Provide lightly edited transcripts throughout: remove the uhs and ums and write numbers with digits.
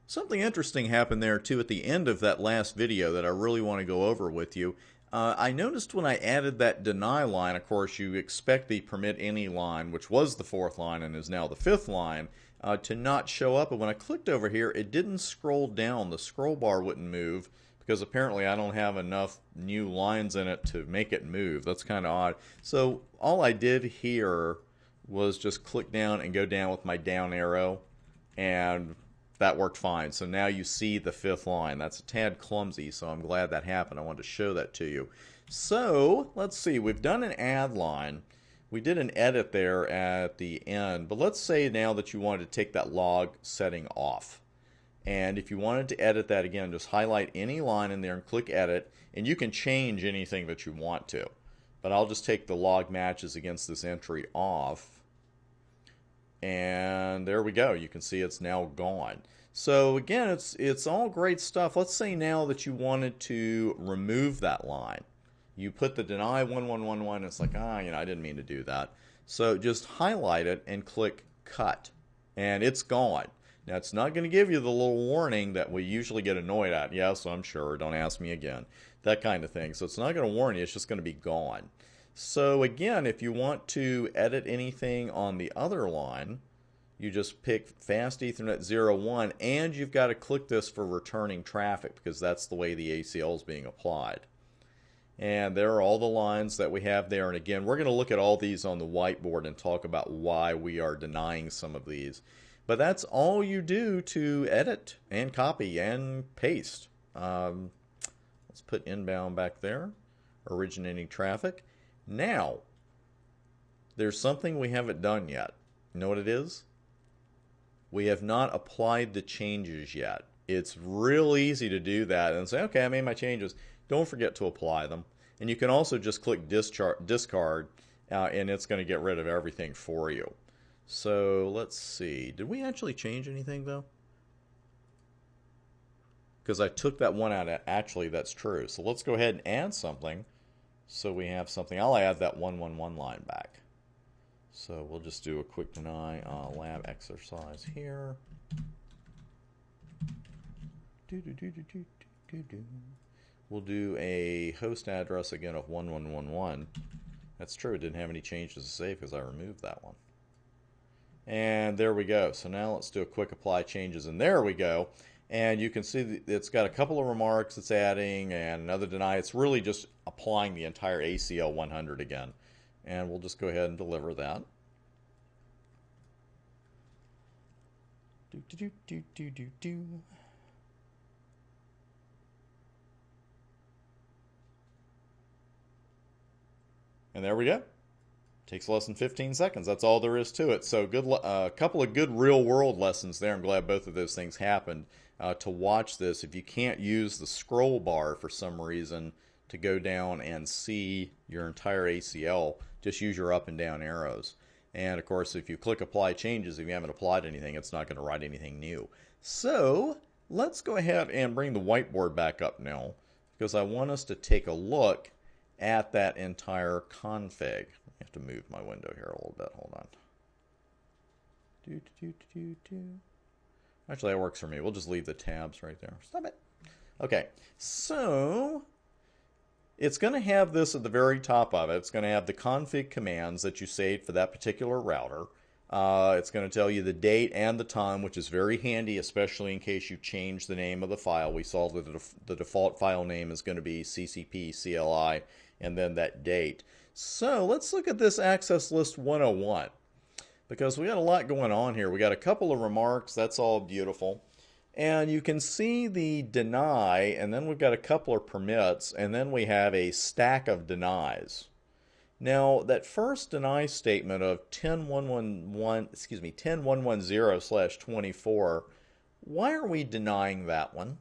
Something interesting happened there too at the end of that last video that I really want to go over with you. I noticed when I added that deny line, of course you expect the permit any line, which was the fourth line and is now the fifth line, to not show up. But when I clicked over here, it didn't scroll down. The scroll bar wouldn't move because apparently I don't have enough new lines in it to make it move. That's kind of odd. So all I did here was just click down and go down with my down arrow, and that worked fine. So now you see the fifth line. That's a tad clumsy, so I'm glad that happened. I wanted to show that to you. So let's see. We've done an add line. We did an edit there at the end. But let's say now that you wanted to take that log setting off. And if you wanted to edit that again, just highlight any line in there and click edit. And you can change anything that you want to. But I'll just take the log matches against this entry off. And there we go. You can see it's now gone. So again, it's all great stuff. Let's say now that you wanted to remove that line. You put the deny 1111. It's like, I didn't mean to do that. So just highlight it and click cut. And it's gone. Now it's not going to give you the little warning that we usually get annoyed at. Yes, I'm sure. Don't ask me again. That kind of thing. So it's not going to warn you. It's just going to be gone. So again, if you want to edit anything on the other line, you just pick Fast Ethernet 01, and you've got to click this for returning traffic because that's the way the ACL is being applied. And there are all the lines that we have there. And again, we're going to look at all these on the whiteboard and talk about why we are denying some of these. But that's all you do to edit and copy and paste. Let's put inbound back there, originating traffic. Now, there's something we haven't done yet. You know what it is? We have not applied the changes yet. It's real easy to do that and say, okay, I made my changes. Don't forget to apply them. And you can also just click discard, and it's going to get rid of everything for you. So let's see. Did we actually change anything, though? Because I took that one out. Actually, that's true. So let's go ahead and add something. So we have something. I'll add that 111 line back. So we'll just do a quick deny lab exercise here. We'll do a host address again of 1111. That's true. It didn't have any changes to save because I removed that one. And there we go. So now let's do a quick apply changes. And there we go. And you can see that it's got a couple of remarks it's adding and another deny. It's really just applying the entire ACL 100 again. And we'll just go ahead and deliver that. And there we go. Takes less than 15 seconds. That's all there is to it. So a couple of good real world lessons there. I'm glad both of those things happened. To watch this, if you can't use the scroll bar for some reason to go down and see your entire ACL, just use your up and down arrows. And of course, if you click apply changes, if you haven't applied anything, it's not going to write anything new. So let's go ahead and bring the whiteboard back up now, because I want us to take a look at that entire config. I have to move my window here a little bit. Hold on. Actually, that works for me. We'll just leave the tabs right there. Stop it. Okay, so it's going to have this at the very top of it. It's going to have the config commands that you saved for that particular router. It's going to tell you the date and the time, which is very handy, especially in case you change the name of the file. We saw that the default file name is going to be CCP CLI and then that date. So let's look at this access list 101. Because we got a lot going on here. We got a couple of remarks. That's all beautiful. And you can see the deny, and then we've got a couple of permits, and then we have a stack of denies. Now, that first deny statement of 10.110/24, why are we denying that one?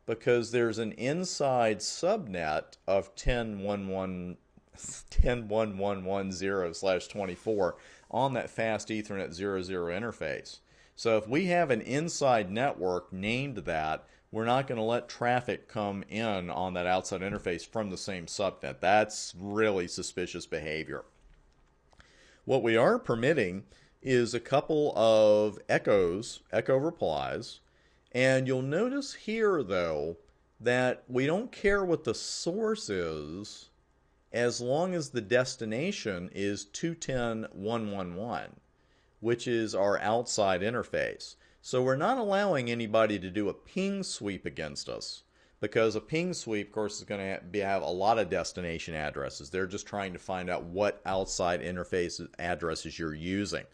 Because there's an inside subnet of 10.1.110/24 on that Fast Ethernet 00 interface. So if we have an inside network named that, we're not going to let traffic come in on that outside interface from the same subnet. That's really suspicious behavior. What we are permitting is a couple of echo replies. And you'll notice here, though, that we don't care what the source is as long as the destination is 210.111, which is our outside interface. So we're not allowing anybody to do a ping sweep against us, because a ping sweep, of course, is going to have a lot of destination addresses. They're just trying to find out what outside interface addresses you're using.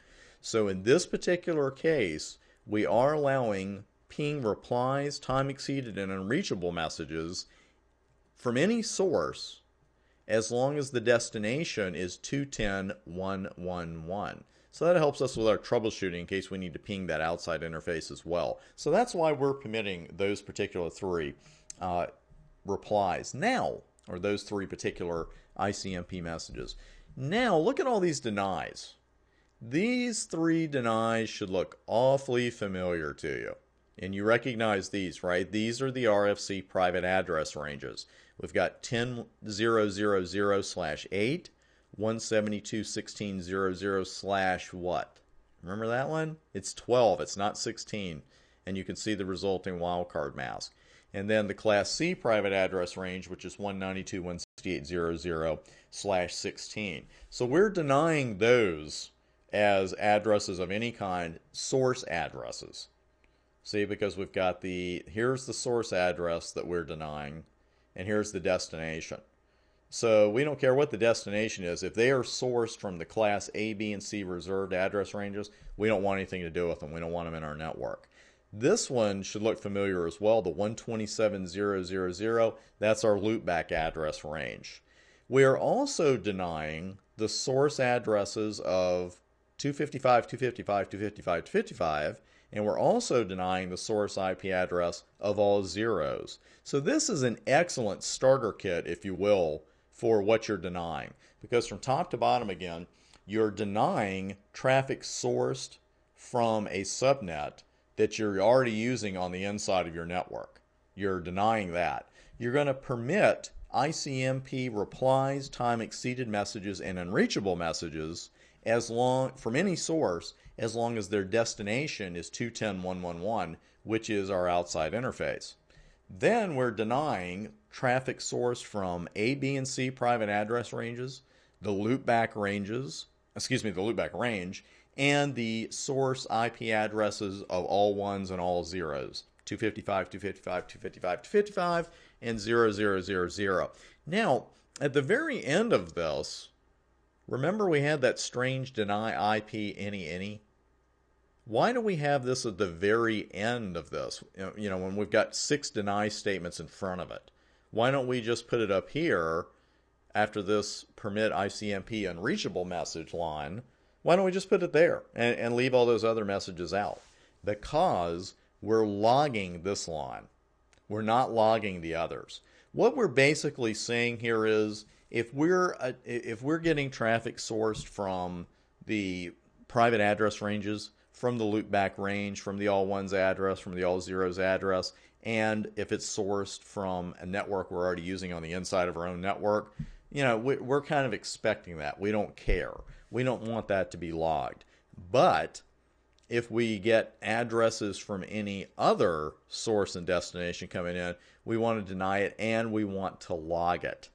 So in this particular case, we are allowing ping replies, time exceeded, and unreachable messages from any source as long as the destination is 210.111. So that helps us with our troubleshooting in case we need to ping that outside interface as well. So that's why we're permitting those particular three replies now, or those three particular ICMP messages. Now look at all these denies. These three denies should look awfully familiar to you. And you recognize these, right? These are the RFC private address ranges. We've got 10.0.0/8, 172.16.0.0/ what? Remember that one? It's 12, it's not 16. And you can see the resulting wildcard mask. And then the Class C private address range, which is 192.168.0.0/16. So we're denying those as addresses of any kind, source addresses. See, because we've got here's the source address that we're denying, and here's the destination. So we don't care what the destination is. If they are sourced from the Class A, B, and C reserved address ranges, we don't want anything to do with them. We don't want them in our network. This one should look familiar as well, the 127.0.0.0. That's our loopback address range. We are also denying the source addresses of 255, 255, 255, 255, and we're also denying the source IP address of all zeros. So this is an excellent starter kit, if you will, for what you're denying. Because from top to bottom again, you're denying traffic sourced from a subnet that you're already using on the inside of your network. You're denying that. You're going to permit ICMP replies, time exceeded messages, and unreachable messages from any source as long as their destination is 210.111, which is our outside interface. Then we're denying traffic sourced from A, B, and C private address ranges, the loopback range, and the source IP addresses of all ones and all zeros, 255, 255, 255, 255, and 0000. Now, at the very end of this, remember we had that strange deny IP any? Why do we have this at the very end of this? You know, when we've got 6 deny statements in front of it. Why don't we just put it up here after this permit ICMP unreachable message line? Why don't we just put it there and leave all those other messages out? Because we're logging this line. We're not logging the others. What we're basically saying here is if we're getting traffic sourced from the private address ranges, from the loopback range, from the all ones address, from the all zeros address, and if it's sourced from a network we're already using on the inside of our own network, you know, we're kind of expecting that. We don't care. We don't want that to be logged. But if we get addresses from any other source and destination coming in, we want to deny it and we want to log it.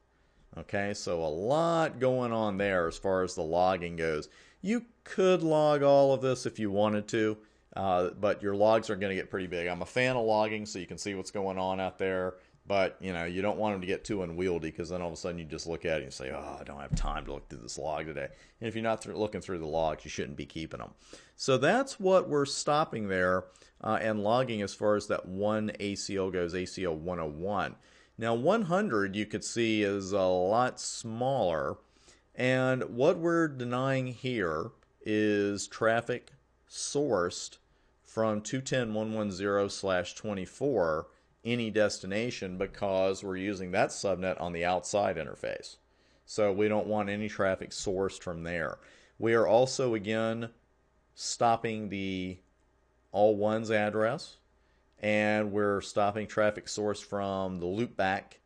Okay, so a lot going on there as far as the logging goes. You could log all of this if you wanted to, but your logs are going to get pretty big. I'm a fan of logging so you can see what's going on out there, but you know, you don't want them to get too unwieldy because then all of a sudden you just look at it and say, oh, I don't have time to look through this log today. And if you're not looking through the logs, you shouldn't be keeping them. So that's what we're stopping there and logging as far as that one ACL goes, ACL 101. Now 100 you could see is a lot smaller, and what we're denying here is traffic sourced from 210.110/24 any destination because we're using that subnet on the outside interface. So we don't want any traffic sourced from there. We are also again stopping the all ones address, and we're stopping traffic sourced from the loopback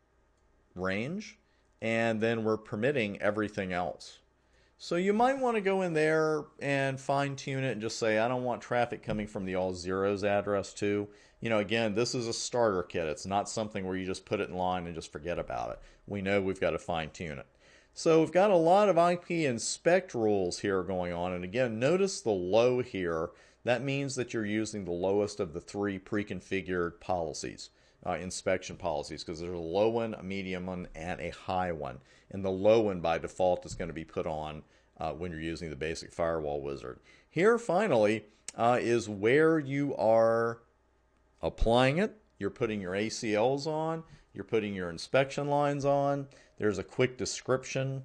range, and then we're permitting everything else. So you might want to go in there and fine tune it and just say, I don't want traffic coming from the all zeros address too. You know, again, this is a starter kit. It's not something where you just put it in line and just forget about it. We know we've got to fine tune it. So we've got a lot of IP inspect rules here going on. And again, notice the low here. That means that you're using the lowest of the 3 pre-configured policies, inspection policies, because there's a low one, a medium one, and a high one. And the low one by default is going to be put on when you're using the basic firewall wizard. Here, finally, is where you are applying it. You're putting your ACLs on. You're putting your inspection lines on. There's a quick description.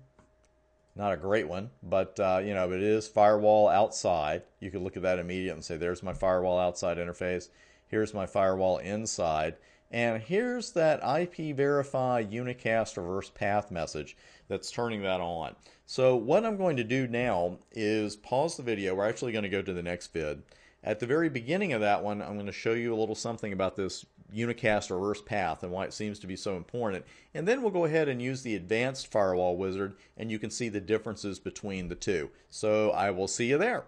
Not a great one, but you know, it is firewall outside. You could look at that immediately and say, there's my firewall outside interface. Here's my firewall inside. And here's that IP verify unicast reverse path message that's turning that on. So what I'm going to do now is pause the video. We're actually going to go to the next vid. At the very beginning of that one, I'm going to show you a little something about this unicast reverse path and why it seems to be so important. And then we'll go ahead and use the advanced firewall wizard, and you can see the differences between the two. So I will see you there.